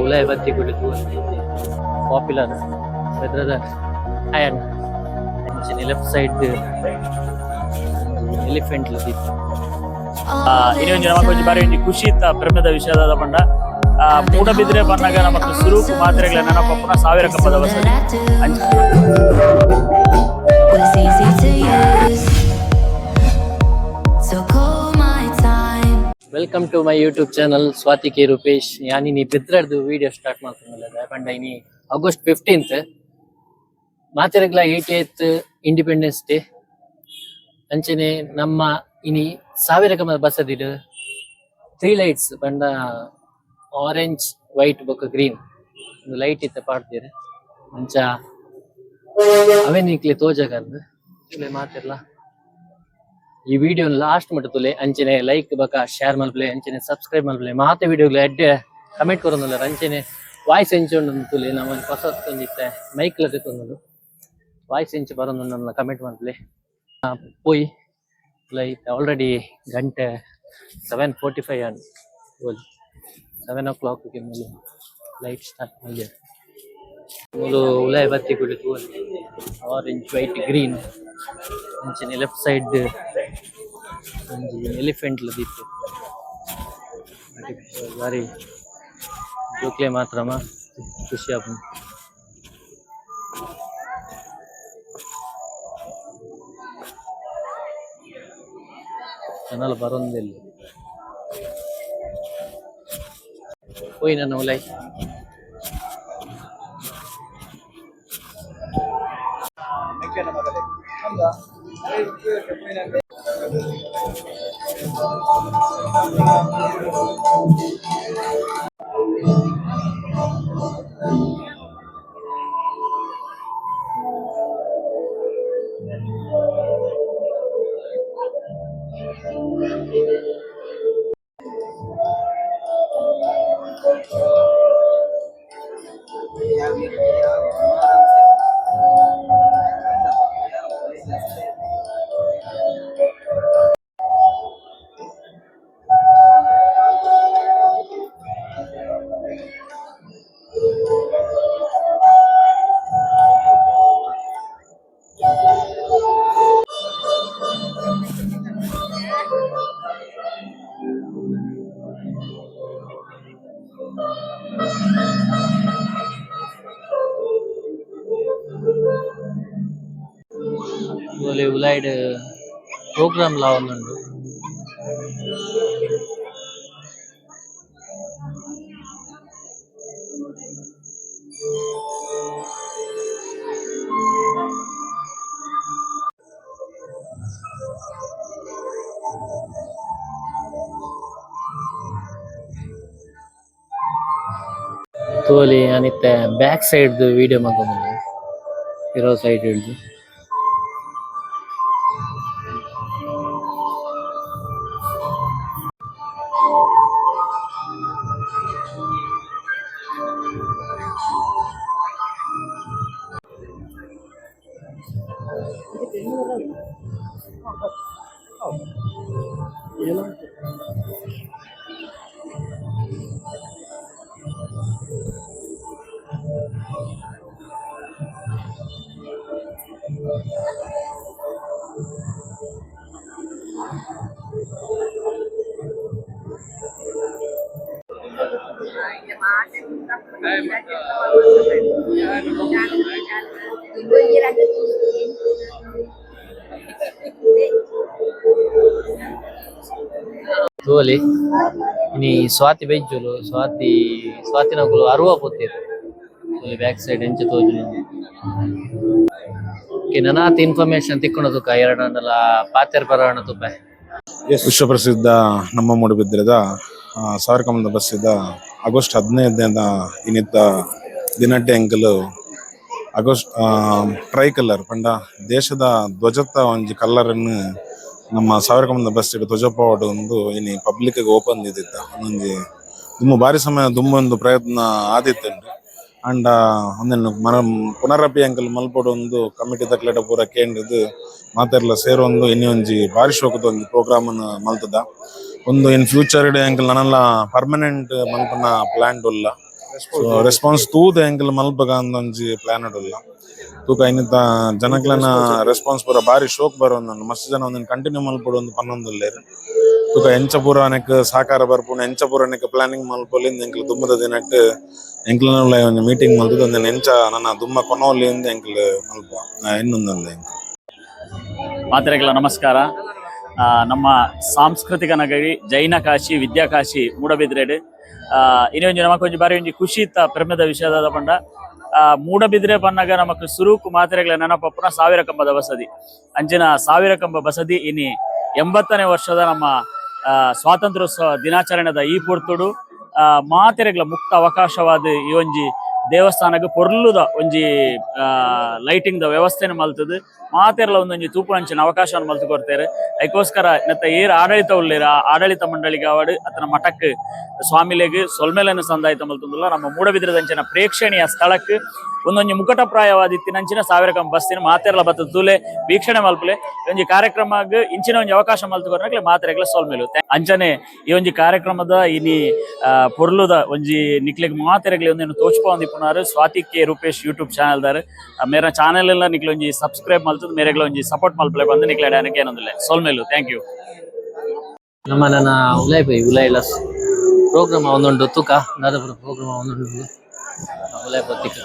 ulai batti kudu popular bedrada ayan in left side elephant ladi ini ಒಂದು ನಮಗೆ ಬಾರಿ ಖುಷಿ ಇತ್ತ ಪ್ರೇಮದ ವಿಷಯದ ಬಂಡ ಮೂಡಬಿದ್ರೆ ಬಂದಾಗ ನಮ್ಮ ಸುರೂಪು ಮಾತ್ರೆಗಳ ನೆನಪಪ್ಪನ ಸಾವಿರ ಕಪ್ಪದ ವಸತಿ Welcome to my YouTube channel Swati K Rupesh. Yani ni bidrardu video start ಮಾಡ್ಕೊಂಡಲ್ಲ ಬಂಡ ಇನಿ August 15th ಮಾತೆರೆಗ್ಲ 88th independence day ಅಂಚನೆ ನಮ್ಮ ಇನಿ ಸಾವಿರ ಕಮದ ಬಸದಿಡು 3 ಲೈಟ್ಸ್ ಬಂಡ ಆರೆಂಜ್ ವೈಟ್ ಬೊಕ ಗ್ರೀನ್ ಒಂದು ಲೈಟ್ ಇತ್ತ ಪಾಡ್ತೀರ ಅಂಚ ಅವೆನಿಕ್ಲೆ ತೋಜಗಂದು ಇಲೆ ಮಾತೆರ್ಲ ಈ ವಿಡಿಯೋ ಲಾಸ್ಟ್ ಮಟ್ಟ ತುಲೆ ಅಂಚನೆ ಲೈಕ್ ಬಕ ಶೇರ್ ಮಲ್ಪಲೆ ಅಂಚನೆ ಸಬ್ಸ್ಕ್ರೈಬ್ ಮಲ್ಪಲೆ ಮಾತೆ ವಿಡಿಯೋಗಳು ಎಡ್ಡೆ ಕಮೆಂಟ್ ಕೊರೊಂದಲ್ಲ ಅಂಚನೆ ವಾಯ್ಸ್ ಎಂಚೊಂಡು ತುಲೆ ನಮ್ಮ ಹೊಸ ತಂದಿತ್ತೆ ಮೈಕ್ ಲತೆ ತಂದು ವಾಯ್ಸ್ ಎಂಚು ಬರೋದು ನನ್ನ ಕಮೆಂಟ್ ಮಲ್ಪಲೆ ಪೋಯ್ ಲೈಕ್ ಆಲ್ರೆಡಿ ಗಂಟೆ 7:45 and 7 o'clock ಗೆ ಮೂಲು ಲೈಟ್ ಸ್ಟಾರ್ಟ್ ಮಾಡಿದೆ ಮೂಲು ಉಲಾಯ್ ಬತ್ತಿ ಕುಡಿತು ಆರೆಂಜ್ ವೈಟ್ ಗ್ರೀನ್ ಅಂಚನೆ ಲೆಫ್ಟ್ ಸೈಡ್ ಒಂಜಿ ಎಲಿಫೆಂಟ್ ಲದಿತ್ತು ಬಾರಿ ಜೋಕ್ಲೆ ಮಾತ್ರಮ ಖುಷಿ ಆಪುಂಡು ಜನಲ ಬರೊಂದಿಲ್ಲ ಹೋಯ್ ನನ್ನ ಉಲೈ ಉಲಾಯ್ಡ್ ಪ್ರೋಗ್ರಾಮ್ ಲ ಒಂದುಂಡು ತೋಲಿ ಅನಿತ್ತ ಬ್ಯಾಕ್ ಸೈಡ್ ವಿಡಿಯೋ ಮಾಡ್ಕೊಂಡು ಇರೋ ಸೈಡ್ ಹಿಡಿದು ತೋಲಿ ಇನಿ ಸ್ವಾತಿ ಬೈಜುಲು ಸ್ವಾತಿ ನಕುಲು ಅರುವ ಪೋತಿರು ತೋಲಿ ಬ್ಯಾಕ್ ಸೈಡ್ ಎಂಚ ತೋಜುನಿ ನನಾತ್ ಇನ್ಫಾರ್ಮೇಶನ್ ತಿಕ್ಕೊಂಡು ತುಕ ಎರಡನ್ನಲ ಪಾತೆರ್ ಪರವಣ ತುಪ ವಿಶ್ವ ಪ್ರಸಿದ್ಧ ನಮ್ಮ ಮೂಡುಬಿದ್ರೆದ ಸಾವಿರ ಕಮಲದ ಬಸ್ಸಿದ ಆಗಸ್ಟ್ 15 ಇನ್ನಿದ್ದ ದಿನಟ್ಟೆ ಅಂಕಲು ಆಗಸ್ಟ್ ಟ್ರೈ ಕಲರ್ ಪಂಡ ದೇಶದ ಧ್ವಜದ ಒಂಜಿ ಕಲ್ಲರನ್ನು ನಮ್ಮ ಸಾವಿರ ಕಮಲದ ಬಸ್ ಧ್ವಜಪಾವಡು ಒಂದು ಇನಿ ಪಬ್ಲಿಕ್ ಓಪನ್ ಇದ್ದಿದ್ದ ಒಂದೊಂದು ದುಮ್ಮು ಬಾರಿ ಸಮಯ ದುಮ್ಮೊಂದು ಪ್ರಯತ್ನ ಆದಿತ್ತುಂಡು ಅಂಡ ಒಂದನ್ನು ಪುನರಪಿ ಅಂಕಲ್ ಮಲ್ಪಡು ಒಂದು ಕಮಿಟಿ ತಕ್ಲೆಟ ಪೂರ ಕೇಂದ್ರದು ಮಾತೆರ್ಲ ಸೇರೊಂದು ಇನ್ನೊಂಜಿ ಬಾರಿ ಶೋಕದ ಒಂದು ಪ್ರೋಗ್ರಾಮ್ ಮಲ್ತದ ಒಂದು ಇನ್ ಫ್ಯೂಚರ್ ಎಂಕಲ್ ನನ್ನಲ್ಲ ಪರ್ಮನೆಂಟ್ ಮಲ್ಪನ ಪ್ಲಾನ್ ಉಲ್ಲ ಸೊ ರೆಸ್ಪಾನ್ಸ್ ತೂದ ಎಂಕಲ್ ಮಲ್ಪಗ ಅಂದೊಂಜಿ ಪ್ಲಾನ್ ಉಲ್ಲ ತೂಕ ಇನ್ನಿತ ಜನಕ್ಲನ ರೆಸ್ಪಾನ್ಸ್ ಪೂರ ಬಾರಿ ಶೋಕ್ ಬರೋಂದು ಮಸ್ತ್ ಜನ ಒಂದಿನ ಕಂಟಿನ್ಯೂ ಮಲ್ಪಡು ಒಂದು ಪನ್ನೊಂದುಲ್ಲೇರು ತೂಕ ಎಂಚ ಪೂರ ಅನೆಕ್ ಸಾಕಾರ ಬರ್ಪುನ ಎಂಚ ಪೂರ ಅನೆಕ್ ಪ್ಲಾನಿಂಗ್ ಮಲ್ಪೊಲಿಂದ ಎಂಕಲ್ ದುಮ್ಮದ ದಿನಟ್ ಎಂಕ್ಲನ ಒಂದು ಮೀಟಿಂಗ್ ಮಲ್ತದ ಒಂದಿನ ಎಂಚ ನನ್ನ ದುಮ್ಮ ಕೊನೋಲಿಂದ ಎಂಕಲ್ ಮಲ್ಪ ಇನ್ನೊಂದೊಂದು ಎಂಕಲ್ ಮಾತೆರೆಗಳ ನಮಸ್ಕಾರ. ನಮ್ಮ ಸಾಂಸ್ಕೃತಿಕ ನಗರಿ ಜೈನ ಕಾಶಿ ವಿದ್ಯಾಕಾಶಿ ಮೂಡಬಿದ್ರೆಡ್ ಇನ್ನೊಂದು ನಮಕೊಂಜಿ ಬಾರಿ ಒಂಜಿ ಖುಷಿ ಇತ್ತ ಪ್ರೇಮದ ವಿಷಯದ ಪಂಡ ಮೂಡಬಿದ್ರೆ ಪನ್ನಗ ನಮಕ್ ಸುರೂಕು ಮಾತೆರೆಗಳ ನೆನಪಪ್ಪುನ 1000 ಕಂಬದ ಬಸದಿ ಅಂಚಿನ 1000 ಕಂಬ ಬಸದಿ ಇನಿ 80ನೇ ವರ್ಷದ ನಮ್ಮ ಸ್ವಾತಂತ್ರ್ಯೋತ್ಸವ ದಿನಾಚರಣೆದ ಈ ಪೊರ್ತುಡು ಮಾತೆರೆಗಳ ಮುಕ್ತ ಅವಕಾಶವಾದ ಈ ಒಂಜಿ ದೇವಸ್ಥಾನಕ್ಕೆ ಪೊರ್ಲುದ ಒಂಜಿ ಲೈಟಿಂಗ್ ದ ವ್ಯವಸ್ಥೆನ ಮಲ್ತದು ಮಾತೆರ್ಲ ಒಂದೊಂಜಿ ತೂಪು ಅಂಚಿನ ಅವಕಾಶವನ್ನು ಮಲ್ತು ಕೊಡ್ತಾರೆ. ಅದಕ್ಕೋಸ್ಕರ ನೆತ್ತ ಏರ್ ಆಡಳಿತ ಉಳ್ಳೇರ ಆಡಳಿತ ಮಂಡಳಿಗೆ ಅವಾರ್ಡ್ ಅತನ ಮಠಕ್ಕೆ ಸ್ವಾಮಿಲೆಗ್ ಸೊಲ್ಮೆಲನ್ನು ಸಂದಾಯಿತ ಮಲ್ತುಂದುಲ್ಲ ನಮ್ಮ ಮೂಡಬಿದ್ರೆದಂಚಿನ ಪ್ರೇಕ್ಷಣೀಯ ಸ್ಥಳಕ್ಕೆ ಒಂದೊಂಜಿ ಮುಕಟಪ್ರಾಯವಾದಿತ್ತಿನಂಚಿನ 1000 ಕಂಬ ಬಸ್ತಿನ ಮಾತೆರ್ಲ ಬತ್ತ ತೂಲೆ ವೀಕ್ಷಣೆ ಮಲ್ಪಲೆ ಒಂಜಿ ಕಾರ್ಯಕ್ರಮಕ್ಕೆ ಇಂಚಿನ ಒಂಜಿ ಅವಕಾಶ ಮಲ್ತು ಕೊರ್ನಕ್ಲೆ ಮಾತೆರೆಗ್ಲ ಸೊಲ್ಮೆಲು ಅಂಚನೆ ಈ ಒಂಜಿ ಕಾರ್ಯಕ್ರಮದ ಇನಿ ಪೊರ್ಲುದ ಒಂಜಿ ನಿಕ್ಲೆಗ್ ಮಾತೆರೆಗ್ಲಿ ಒಂದೇನು ತೋಚ್ಪೊಂದಿಪ್ಪುನಾರು Swathi K Rupesh YouTube channel ದಾರ್ ಮೇರ ಚಾನೆಲ್ ಎಲ್ಲ ನಿಕ್ಲೆ ಒಂಜಿ ಸಬ್ಸ್ಕ್ರೈಬ್ ಮಲ್ತದ ಮೇರೆಗ್ಲ ಒಂಜಿ ಸಪೋರ್ಟ್ ಮಲ್ಪಲೆ ಬಂದು ನಿಕ್ಲೆ ಡಾನಕ್ಕೆ ಏನೊಂದಿಲ್ಲ ಸೊಲ್ಮೆಲು ಥ್ಯಾಂಕ್ ಯು. ನಮ್ಮ ನನ್ನ ಉಲೈಲ ಪ್ರೋಗ್ರಾಮ್ ಒಂದೊಂದು ತೂಕ ದಾದಾಪುರ ಪ್ರೋಗ್ರಾಮ್ ಒಂದೊಂದು ಉಲೈ ಪತ್ರಿಕ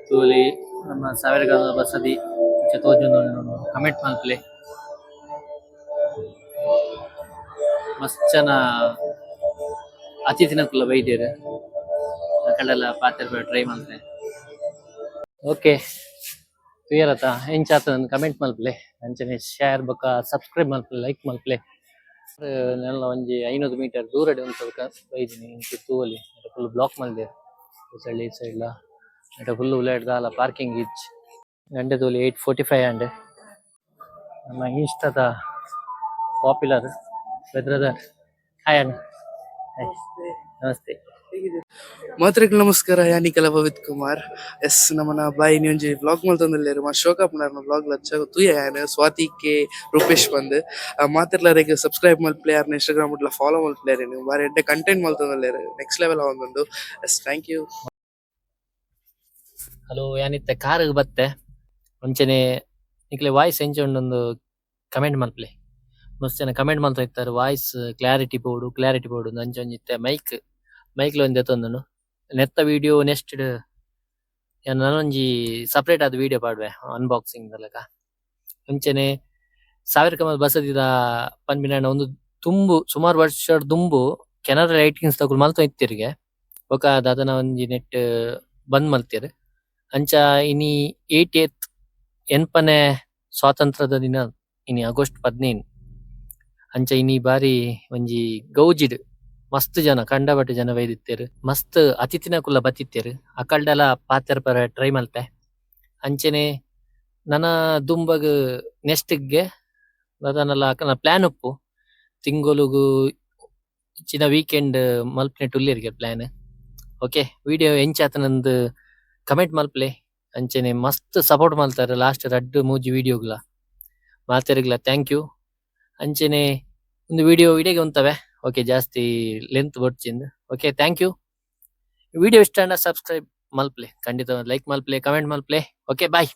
ತೂಲಿ ನಮ್ಮ 1000 ಕಂಬದ ಬಸದಿ ತೋಜೊಂದು ಕಮೆಂಟ್ ಮಲ್ಪಲೆ ಮಸ್ತ್ ಜನ ಅತಿಥಿನಕ್ಕುಲ್ಲ ಬೈದೇರು ಅಕಡೆಲ್ಲ ಪಾತ್ರ ಟ್ರೈ ಮಾಡ್ತೆ ಓಕೆ ಕ್ಲಿಯರ್ ಆತ ಎಂಚಾತ ಕಮೆಂಟ್ ಮಲ್ಪಲೆ ಅಂಚನೆ ಶೇರ್ ಬೊಕ ಸಬ್ಸ್ಕ್ರೈಬ್ ಮಲ್ಪಲೆ ಲೈಕ್ ಮಲ್ಪಲೆ ನೆಲ್ಲ ಒಂಜಿ 500 ಮೀಟರ್ ದೂರಡೆ ಉಂಟು ಬೈದಿನಿ ಇಂಚಿ ತೂವಲಿ ಫುಲ್ ಬ್ಲಾಕ್ ಮಲ್ದೆ ಈ ಸೈಡ್ಲ ಫುಲ್ ಉಲಾಡ್ದಾಲ ಪಾರ್ಕಿಂಗ್ ಇಚ್ ಗಂಟೆ ತೋಲಿ 8:45 ಅಂಡ್ ನಮ್ಮ ಇನ್ಸ್ಟಾದ ಪಾಪ್ಯುಲರ್ ಬ್ರದರ್ ಹಾಯ್ ಅಣ್ಣ ನಮಸ್ತೆ ಮಾತ್ರೆಗಳು ನಮಸ್ಕಾರ ಯಾನಿ ಕಲ ಪವಿತ್ ಕುಮಾರ್ ಎಸ್ ನಮ್ಮನ ಬಾಯಿ ಒಂಜಿ ವ್ಲಾಗ್ ಮಲ್ತೊಂದುಲ್ಲೆರ್ ಮಾ ಶೋಕಾಪುನರ್ನ ವ್ಲಾಗ್ ಲಚ್ಚ ತೂಯ ಯಾನ್ ಸ್ವಾತಿ ಕೆ ರೂಪೇಶ್ ಬಂದ್ ಮಾತೆರ್ಲರೆಗ್ ಸಬ್ಸ್ಕ್ರೈಬ್ ಮಲ್ಪಲೆ ಯಾರ್ನ ಇನ್ಸ್ಟಾಗ್ರಾಮ್ ಉಡ್ಲ ಫಾಲೋ ಮಲ್ಪಲೇರ್ ನೀವು ಬಾರಿ ಎಡ್ಡೆ ಕಂಟೆಂಟ್ ಮಲ್ತೊಂದುಲ್ಲೆರ್ ನೆಕ್ಸ್ಟ್ ಲೆವೆಲ್ ಆವೊಂದುಂಡು ಎಸ್ ಥ್ಯಾಂಕ್ ಯು. ಹಲೋ ಯಾನಿತ್ತೆ ಕಾರ್ ಬತ್ತೆ ಮುಂಚೆನೆ ನಿಕ್ಲೆ ವಾಯ್ಸ್ ಎಂಚೊಂದೊಂದು ಕಮೆಂಟ್ ಮಲ್ಪಲೆ ಮಸ್ತ್ ಜನ ಕಮೆಂಟ್ ಮಲ್ತಾ ಇರ್ತಾರೆ ವಾಯ್ಸ್ ಕ್ಲಾರಿಟಿ ಬೋರ್ಡು ಅಂಚೊಂಜಿತ್ತೆ ಮೈಕ್ಲ ಒಂದು ಎತ್ತೊಂದನು ನೆತ್ತ ವಿಡಿಯೋ ನೆಕ್ಸ್ಟ್ ನಾನೊಂಜಿ ಸಪ್ರೇಟ್ ಆದ ವಿಡಿಯೋ ಪಾಡ್ವೆ ಅನ್ಬಾಕ್ಸಿಂಗ್ ದಲಕ ಅಂಚನೆ ಸಾವಿರ ಕಮಲ್ ಬಸದಿದ ಪನ್ಪಿನ ಒಂದು ತುಂಬು ಸುಮಾರು ವರ್ಷದ ದುಂಬು ಕೆನರಾ ಲೈಟಿಂಗ್ಸ್ ತಗೊಳ್ ಮಲ್ತು ಇತ್ತಿರ್ಗೆ ಬೊಕ ದಾದನ ಒಂಜಿ ನೆಟ್ ಬಂದ್ ಮಲ್ತಿರ್ ಅಂಚ ಇನಿ 88th ಎನ್ಪನೆ ಸ್ವಾತಂತ್ರ್ಯದ ದಿನ ಇನಿ ಆಗಸ್ಟ್ 15 ಅಂಚ ಇನಿ ಬಾರಿ ಒಂಜಿ ಗೌಜಿಡ್ ಮಸ್ತ್ ಜನ ಕಂಡಬಟ್ಟೆ ಜನ ಬೈದಿತ್ತೇರು ಮಸ್ತ್ ಅತಿಥಿನ ಕುಲ್ಲ ಬತ್ತಿತ್ತೇರು ಅಕಲ್ಡಲ ಪಾತೆರ್ ಪರ ಟ್ರೈ ಮಲ್ತೆ ಅಂಚನೆ ನನ ದುಂಬಗ್ ನೆಕ್ಸ್ಟ್ಗೆ ದಾದನಲ ಅಕಲ್ನ ಪ್ಲಾನ್ ಉಪ್ಪು ತಿಂಗೊಲುಗು ಇಚ್ಚಿನ ವೀಕೆಂಡ್ ಮಲ್ಪನೆ ಟುಲ್ಲಿರ್ಗೆ ಪ್ಲಾನ್. ಓಕೆ ವಿಡಿಯೋ ಎಂಚಾತನಂದು ಕಮೆಂಟ್ ಮಲ್ಪಲೆ ಅಂಚನೆ ಮಸ್ತ್ ಸಪೋರ್ಟ್ ಮಲ್ತಾರೆ ಲಾಸ್ಟ್ 2-3 ವಿಡಿಯೋಗ್ಲ ಮಾತೆರ್ಗ್ಲ ಥ್ಯಾಂಕ್ ಯು. ಅಂಚನೆ ಒಂದು ವಿಡಿಯೋ ಇಡೆಗೆ ಉಂತವೆ ಓಕೆ ಜಾಸ್ತಿ ಲೆಂತ್ ಬಡ್ಚಿಂದು. Okay thank you. ವಿಡಿಯೋ ಇಷ್ಟ ಸಬ್ಸ್ಕ್ರೈಬ್ ಮಲ್ಪಲೆ ಖಂಡಿತ ಲೈಕ್ ಮಲ್ಪಲೆ ಕಮೆಂಟ್ ಮಲ್ಪಲೆ. ಓಕೆ ಬಾಯ್.